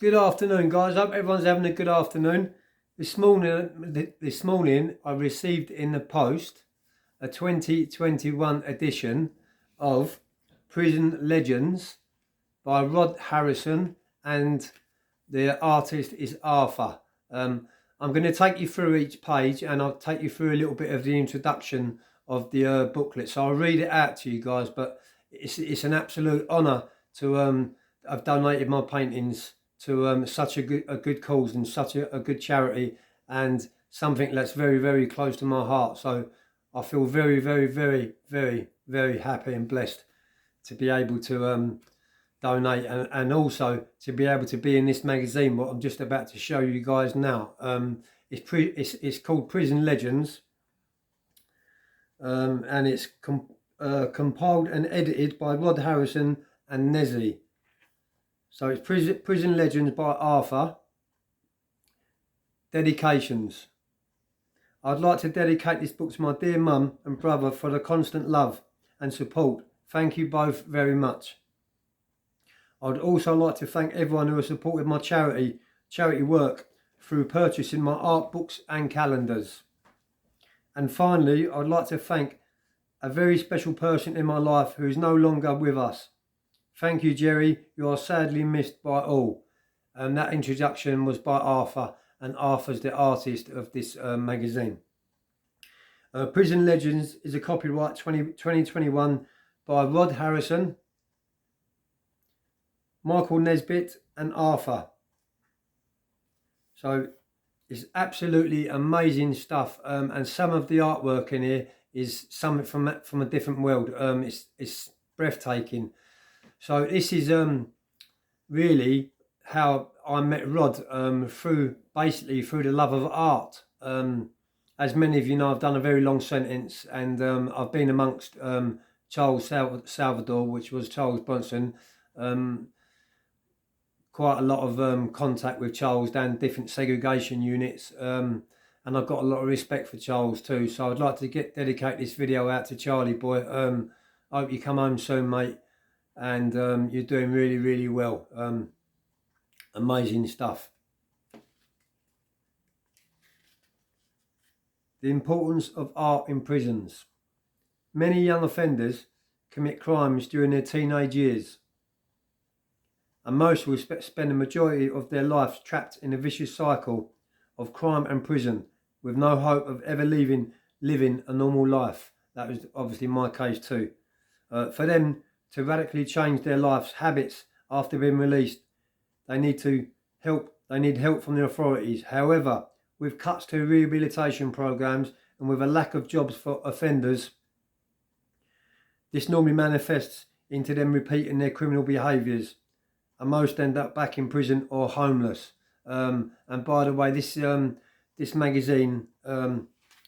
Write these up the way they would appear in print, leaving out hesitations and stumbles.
Good afternoon, guys. Hope everyone's having a good afternoon. This morning I received in the post a 2021 edition of Prison Legends by Rod Harrison, and the artist is Arthur. I'm going to take you through each page, and I'll take you through a little bit of the introduction of the booklet. So I'll read it out to you guys, but it's an absolute honour to have donated my paintings to such a good cause and such a good charity, and something that's very, very close to my heart. So I feel very, very, very, very, very happy and blessed to be able to donate, and also to be able to be in this magazine, what I'm just about to show you guys now. It's called Prison Legends, and it's compiled and edited by Rod Harrison and Nezzy. So it's Prison Legends by Arthur. Dedications. I'd like to dedicate this book to my dear mum and brother for the constant love and support. Thank you both very much. I'd also like to thank everyone who has supported my charity work through purchasing my art books and calendars. And finally, I'd like to thank a very special person in my life who is no longer with us. Thank you, Jerry. You are sadly missed by all. And that introduction was by Arthur, and Arthur's the artist of this magazine. Prison Legends is a copyright 2021 by Rod Harrison, Michael Nesbitt and Arthur. So it's absolutely amazing stuff, and some of the artwork in here is something from a different world. It's breathtaking. So this is really how I met Rod, through the love of art. As many of you know, I've done a very long sentence, and I've been amongst Charles Salvador, which was Charles Bronson. Quite a lot of contact with Charles down different segregation units, and I've got a lot of respect for Charles too. So I'd like to dedicate this video out to Charlie boy. I hope you come home soon, mate, and you're doing really, really well. Amazing stuff. The importance of art in prisons. Many young offenders commit crimes during their teenage years, and most will spend the majority of their lives trapped in a vicious cycle of crime and prison, with no hope of ever living a normal life. That was obviously my case too. For them to radically change their life's habits after being released, they need help from the authorities. However, with cuts to rehabilitation programs and with a lack of jobs for offenders, this normally manifests into them repeating their criminal behaviours, and most end up back in prison or homeless. And by the way, this magazine and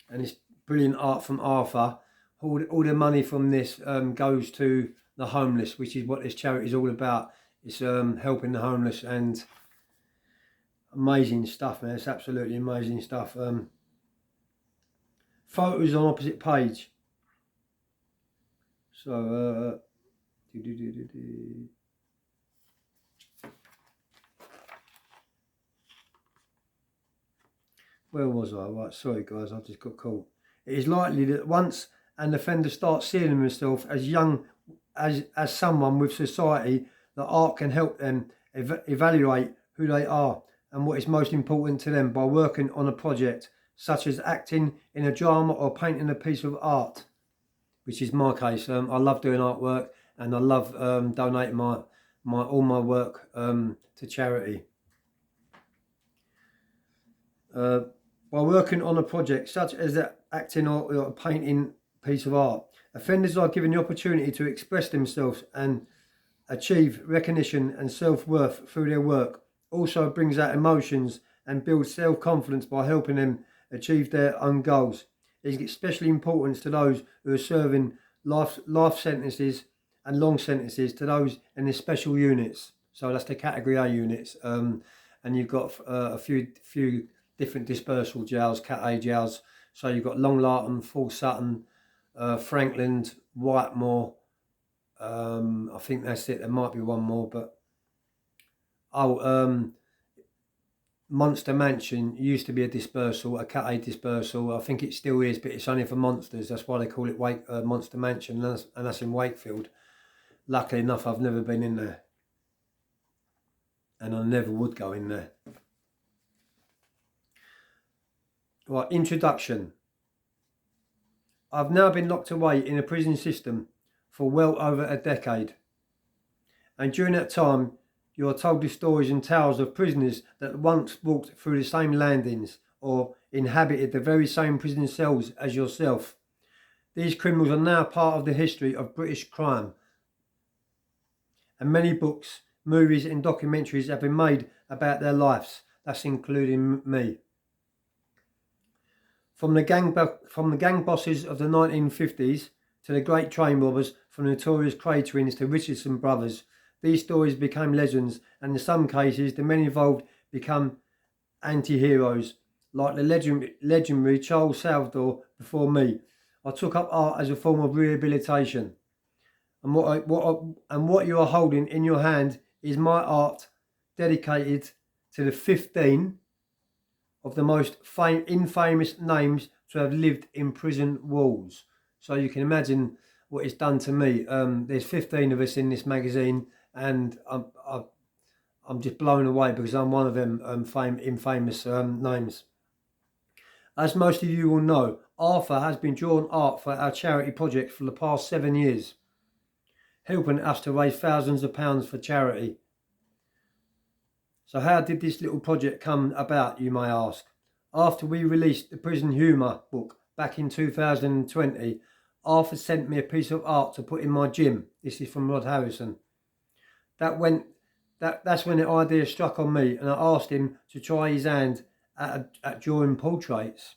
this brilliant art from Arthur, all the money from this goes to the homeless, which is what this charity is all about. It's helping the homeless, and amazing stuff, man. It's absolutely amazing stuff. Photos on opposite page. So where was I? Right, sorry guys, I just got caught. It is likely that once an offender starts seeing himself as young as someone with society, that art can help them evaluate who they are and what is most important to them by working on a project such as acting in a drama or painting a piece of art, which is my case. I love doing artwork, and I love donating all my work to charity. By working on a project such as acting or a painting piece of art, offenders are given the opportunity to express themselves and achieve recognition and self-worth through their work. Also brings out emotions and builds self-confidence by helping them achieve their own goals. It is especially important to those who are serving life sentences and long sentences, to those in the special units. So that's the category A units, and you've got a few different dispersal jails, Cat A jails. So you've got Long Larton, Full Sutton, Franklin, Whitemore. I think that's it. There might be one more, but Monster Mansion used to be a dispersal, a Cat A dispersal. I think it still is, but it's only for monsters. That's why they call it Monster Mansion, and that's in Wakefield. Luckily enough, I've never been in there, and I never would go in there. Right, introduction. I've now been locked away in a prison system for well over a decade. And during that time, you are told the stories and tales of prisoners that once walked through the same landings or inhabited the very same prison cells as yourself. These criminals are now part of the history of British crime. And many books, movies and documentaries have been made about their lives. That's including me. From the gang bosses of the 1950s to the great train robbers, from the notorious Krays twins to Richardson brothers, these stories became legends, and in some cases the men involved become anti-heroes, like the legendary Charles Salvador before me. I took up art as a form of rehabilitation, and what you are holding in your hand is my art, dedicated to the 15 of the most infamous names to have lived in prison walls. So you can imagine what it's done to me. There's 15 of us in this magazine, and I'm just blown away because I'm one of them infamous names. As most of you will know, Arthur has been drawing art for our charity project for the past 7 years, helping us to raise thousands of pounds for charity. So how did this little project come about, you may ask? After we released the Prison Humour book back in 2020, Arthur sent me a piece of art to put in my gym. This is from Rod Harrison. That's when the idea struck on me, and I asked him to try his hand at drawing portraits.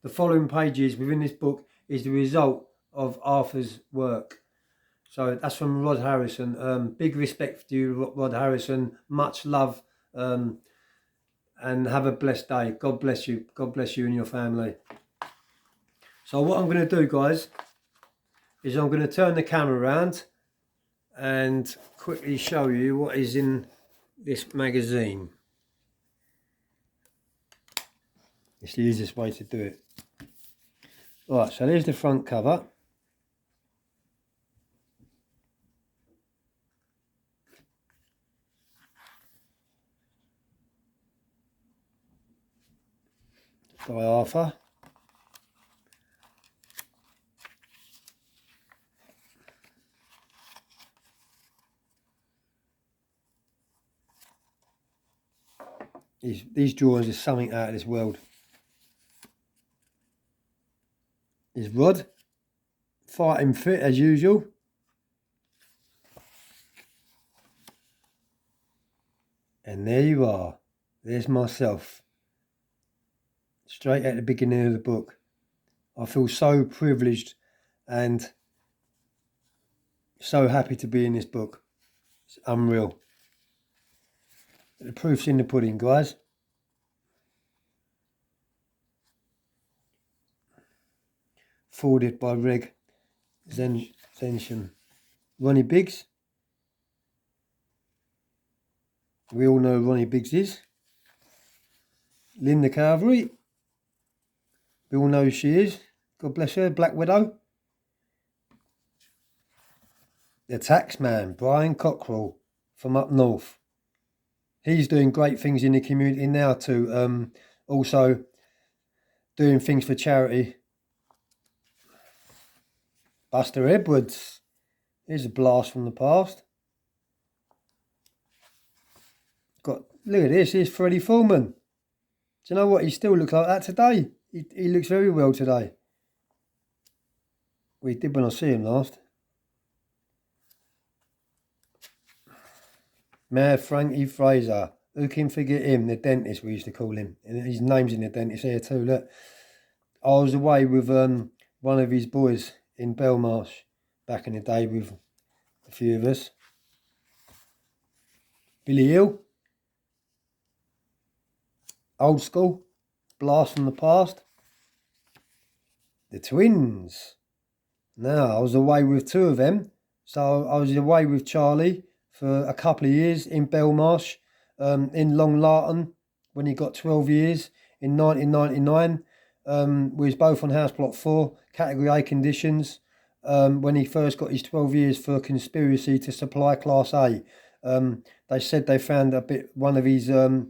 The following pages within this book is the result of Arthur's work. So that's from Rod Harrison. Big respect to you, Rod Harrison. Much love. And have a blessed day. God bless you. God bless you and your family. So what I'm going to do, guys, is I'm going to turn the camera around and quickly show you what is in this magazine. It's the easiest way to do it. Right, so there's the front cover. By Arthur. These drawings are something out of this world. Is Rod fighting fit as usual. And there you are. There's myself. Straight at the beginning of the book. I feel so privileged and so happy to be in this book. It's unreal. The proof's in the pudding, guys. Forwarded by Reg Zension. Ronnie Biggs. We all know who Ronnie Biggs is. Linda Carvery. We all know who she is. God bless her. Black Widow. The Taxman, Brian Cockrell from up north. He's doing great things in the community now too. Also doing things for charity. Buster Edwards. Here's a blast from the past. Look at this. Here's Freddie Foreman. Do you know what? He still looks like that today. He looks very well today. Well, he did when I see him last. Mayor Frankie Fraser. Who can forget him? The dentist, we used to call him. And his name's in the dentist here too. Look, I was away with one of his boys in Belmarsh back in the day with a few of us. Billy Hill. Old school. Blast from the past. The twins. Now, I was away with two of them. So I was away with Charlie for a couple of years in Belmarsh, in Long Larton, when he got 12 years in 1999. We was both on house block 4, category A conditions, when he first got his 12 years for conspiracy to supply Class A. They said they found one of his a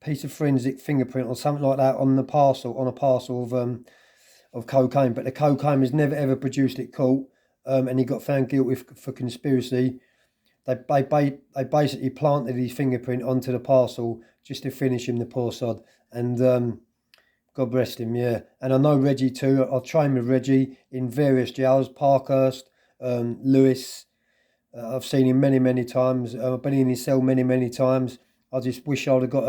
piece of forensic fingerprint or something like that on a parcel of cocaine, but the cocaine was never ever produced at court, and he got found guilty for conspiracy. They basically planted his fingerprint onto the parcel just to finish him, the poor sod. And God rest him, yeah. And I know Reggie too. I've trained with Reggie in various jails, Parkhurst, Lewis. I've seen him many, many times. I've been in his cell many, many times. I just wish I'd have got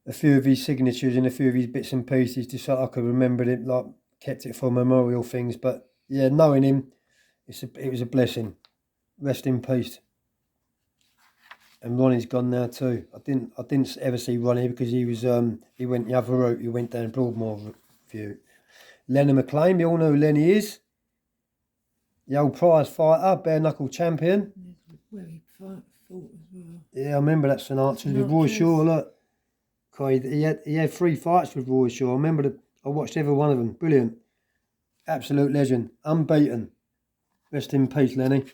a few of his signatures and a few of his bits and pieces just so I could remember it, like kept it for memorial things. But yeah, knowing him, it was a blessing. Rest in peace. And Ronnie's gone now too. I didn't ever see Ronnie because he went the other route. He went down Broadmoor view. Lenny McLean, you all know who Lenny is. The old prize fighter, bare knuckle champion. Where he fought as well. Yeah, I remember that St Archer's with Roy Shaw. Look, he had 3 fights with Roy Shaw. I watched every one of them. Brilliant, absolute legend, unbeaten. Rest in peace, Lenny.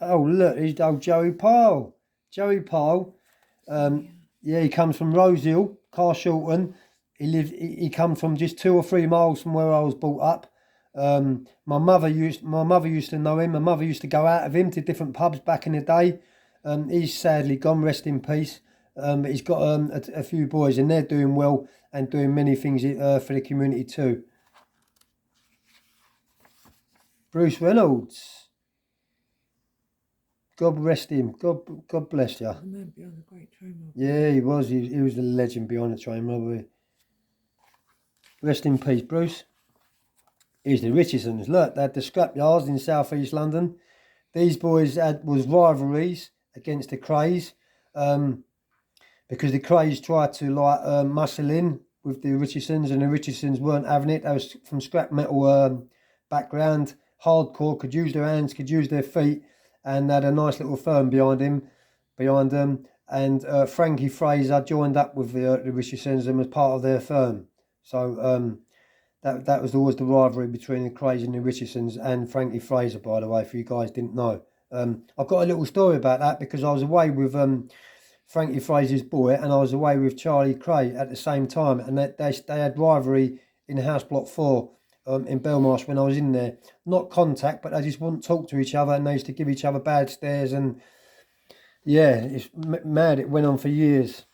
Oh look, he's old Joey Pyle. Joey Pyle. Yeah, he comes from Rosehill, Carshalton. He comes from just 2 or 3 miles from where I was brought up. My mother used to know him. My mother used to go out of him to different pubs back in the day. He's sadly gone, rest in peace. But he's got a few boys and they're doing well and doing many things for the community too. Bruce Reynolds. God rest him. God bless you. The man behind the great train robbery. Yeah, he was. He was the legend behind the train robbery. Rest in peace, Bruce. Here's the Richardsons. Look, they had the scrap yards in South East London. These boys was rivalries against the Krays, because the Krays tried to muscle in with the Richardsons, and the Richardsons weren't having it. They was from scrap metal background, hardcore, could use their hands, could use their feet, and had a nice little firm behind them. And Frankie Fraser joined up with the Richardsons and was part of their firm. So that was always the rivalry between the Krays and the Richardsons, and Frankie Fraser, by the way, if you guys didn't know. I've got a little story about that because I was away with Frankie Fraser's boy, and I was away with Charlie Kray at the same time, and they had rivalry in House Block 4 in Belmarsh when I was in there. Not contact, but they just wouldn't talk to each other, and they used to give each other bad stares, and yeah, it's mad. It went on for years.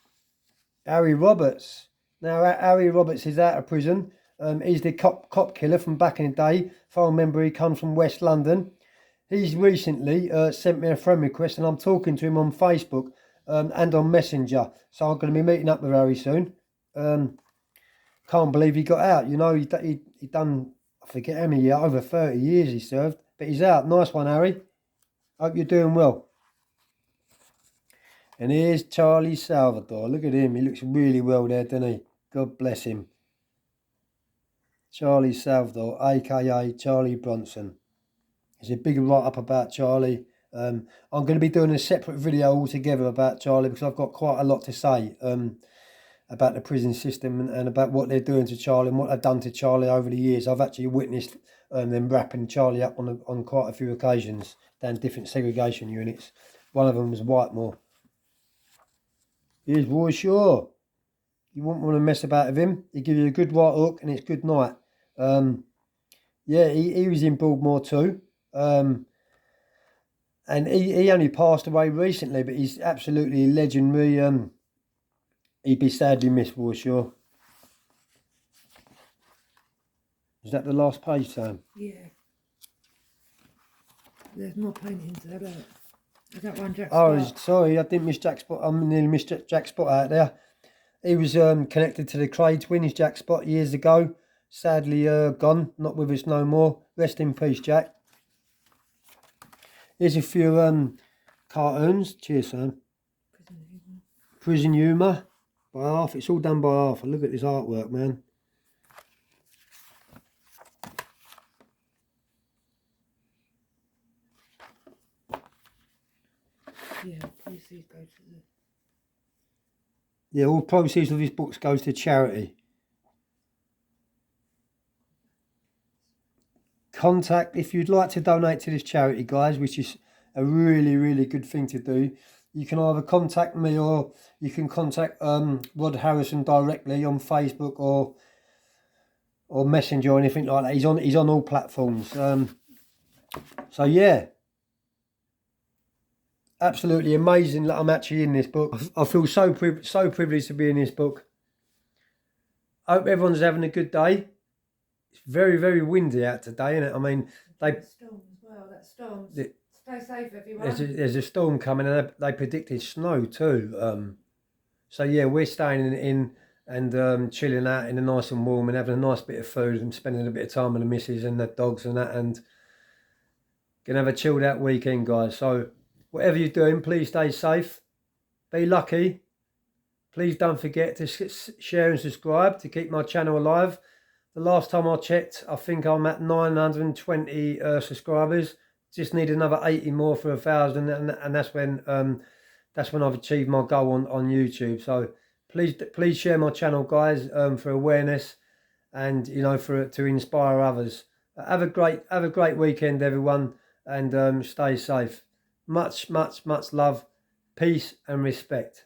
Harry Roberts. Now, Harry Roberts is out of prison. He's the cop killer from back in the day. If I remember, he comes from West London. He's recently sent me a friend request, and I'm talking to him on Facebook and on Messenger. So I'm going to be meeting up with Harry soon. Can't believe he got out. You know, he done, I forget how many years, over 30 years he served. But he's out. Nice one, Harry. Hope you're doing well. And here's Charlie Salvador. Look at him. He looks really well there, doesn't he? God bless him. Charlie Salvador, a.k.a. Charlie Bronson. There's a big write-up about Charlie. I'm going to be doing a separate video altogether about Charlie because I've got quite a lot to say about the prison system and about what they're doing to Charlie and what they've done to Charlie over the years. I've actually witnessed them wrapping Charlie up on quite a few occasions down different segregation units. One of them was Whitemore. Here's Roy Shaw. You wouldn't want to mess about with him. He gives you a good right hook and it's good night. Yeah, he was in Broadmoor too. And he only passed away recently, but he's absolutely legendary. He'd be sadly missed, Roy Shaw. Is that the last page, Sam? Yeah. There's more paintings there. I got one Jack Oh, Spot. sorry, I didn't miss Jack Spot. I nearly missed Jack Spot out there. He was connected to the Krays twins, Jack Spot, years ago. Sadly gone, not with us no more. Rest in peace, Jack. Here's a few cartoons. Cheers, Sam. Prison Humour by Arthur. It's all done by Arthur. Look at this artwork, man. Yeah, proceeds go to the. Yeah, all proceeds of his books goes to charity. Contact, if you'd like to donate to this charity, guys, which is a really, really good thing to do, you can either contact me or you can contact Rod Harrison directly on Facebook or Messenger or anything like that. He's on all platforms. So yeah, absolutely amazing that I'm actually in this book. I feel so privileged to be in this book. I hope everyone's having a good day. It's very, very windy out today, isn't it? I mean, Storm as well. That storm. Stay safe, everyone. there's a storm coming, and they predicted snow too. So yeah, we're staying in and chilling out in the nice and warm and having a nice bit of food and spending a bit of time with the missus and the dogs and that, and gonna have a chilled out weekend, guys. So whatever you're doing, please stay safe, be lucky. Please don't forget to share and subscribe to keep my channel alive. The last time I checked, I think I'm at 920 subscribers. Just need another 80 more for 1,000, and that's when I've achieved my goal on YouTube. So please share my channel, guys, for awareness and to inspire others. Have a great weekend, everyone, and stay safe. Much love, peace and respect.